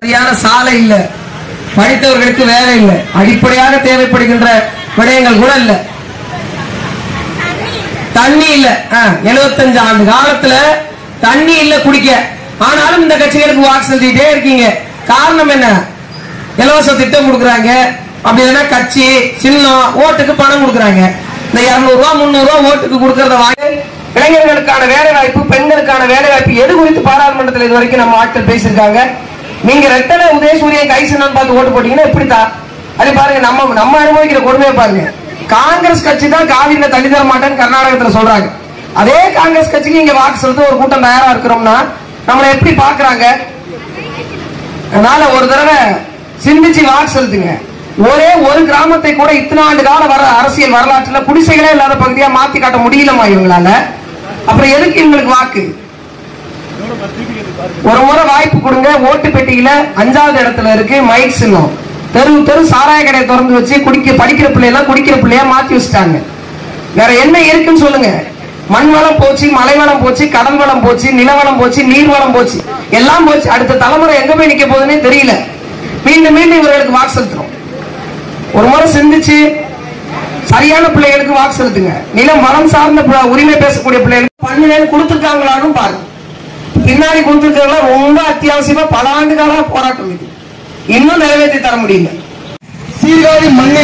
சரியான சாலை இல்ல, படித்தவர்களுக்கு வேலை இல்ல, அடிப்படையாக தேவைப்படுகின்ற விடயங்கள் கூட இல்ல, தண்ணி இல்ல. 75 ஆண்டு காலத்துல தண்ணி இல்ல குடிக்க. ஆனாலும் இந்த கட்சிகளுக்கு வாக்கு செலுத்திட்டே இருக்கீங்க. காரணம் என்ன? இலவச திட்டம் கொடுக்கறாங்க, அப்படி இல்லைன்னா கட்சி சின்னம் ஓட்டுக்கு பணம் கொடுக்கறாங்க. இந்த 200 ரூபா 300 ரூபா ஓட்டுக்கு கொடுக்கறத வாங்கி இளைஞர்களுக்கான வேலை வாய்ப்பு, பெண்களுக்கான வேலை வாய்ப்பு எது குறித்து பாராளுமன்றத்தில் இது வரைக்கும் நம்ம ஆட்கள் பேசியிருக்காங்க. நீங்க ரெட்டலை உதயசூரியன் கை சின்னம் பார்த்து ஓட்டு போட்டீங்கன்னா எப்படித்தான் அது பாருங்க. நம்ம அனுபவிக்கிற கொடுமையை பாருங்க. காங்கிரஸ் கட்சி தான் காவிரியில தள்ளி தர மாட்டேன்னு கர்நாடகத்துல சொல்றாங்க. அதே காங்கிரஸ் கட்சிக்கு இங்க வாக்கு செலுத்த ஒரு கூட்டம் தயாரா இருக்கிறோம்னா நம்மளை எப்படி பாக்குறாங்க? அதனால ஒரு தடவை சிந்திச்சு வாக்கு செலுத்துங்க. ஒரே ஒரு கிராமத்தை கூட இத்தனை ஆண்டு கால அரசியல் வரலாற்றுல குடிசைகளே இல்லாத பகுதியா மாத்தி காட்ட முடியலமா இவங்களால? அப்புறம் எதுக்கு இவங்களுக்கு வாக்கு? ஒரு முறை வாய்ப்பு கொடுங்க. ஓட்டு பெட்டியில 5வது இடத்துல இருக்கு மைக் சின்னம். தெரு தெரு சாராய கடையை திறந்து வச்சு படிக்கிற பிள்ளையெல்லாம் குடிக்கிற பிள்ளையா மாத்தி வச்சுட்டாங்க. வேற என்ன இருக்குன்னு சொல்லுங்க? மண் வளம் போச்சு, மலை வளம் போச்சு, கடல் வளம் போச்சு, நிலவளம் போச்சு, நீர் வளம் போச்சு, எல்லாம் போச்சு. அடுத்த தலைமுறை எங்க போய் நிக்க போகுதுன்னே தெரியல. மீண்டும் மீண்டும் இவர்களுக்கு வாக்கு செலுத்துறோம். ஒரு முறை சிந்திச்சு சரியான பிள்ளைகளுக்கு வாக்கு செலுத்துங்க. நிலம் வளம் சார்ந்த உரிமை பேசக்கூடிய பிள்ளைகளுக்கு பண்ணுவேன் கொடுத்துருக்காங்களான்னு பாருங்க. பின்னாடி கொடுத்துருக்கிறதா ரொம்ப அத்தியாவசியமா பல ஆண்டு கால போராட்டம் இது இன்னும் நிறைவேற்றி தர முடியல. சீர்காழி மண்ணில்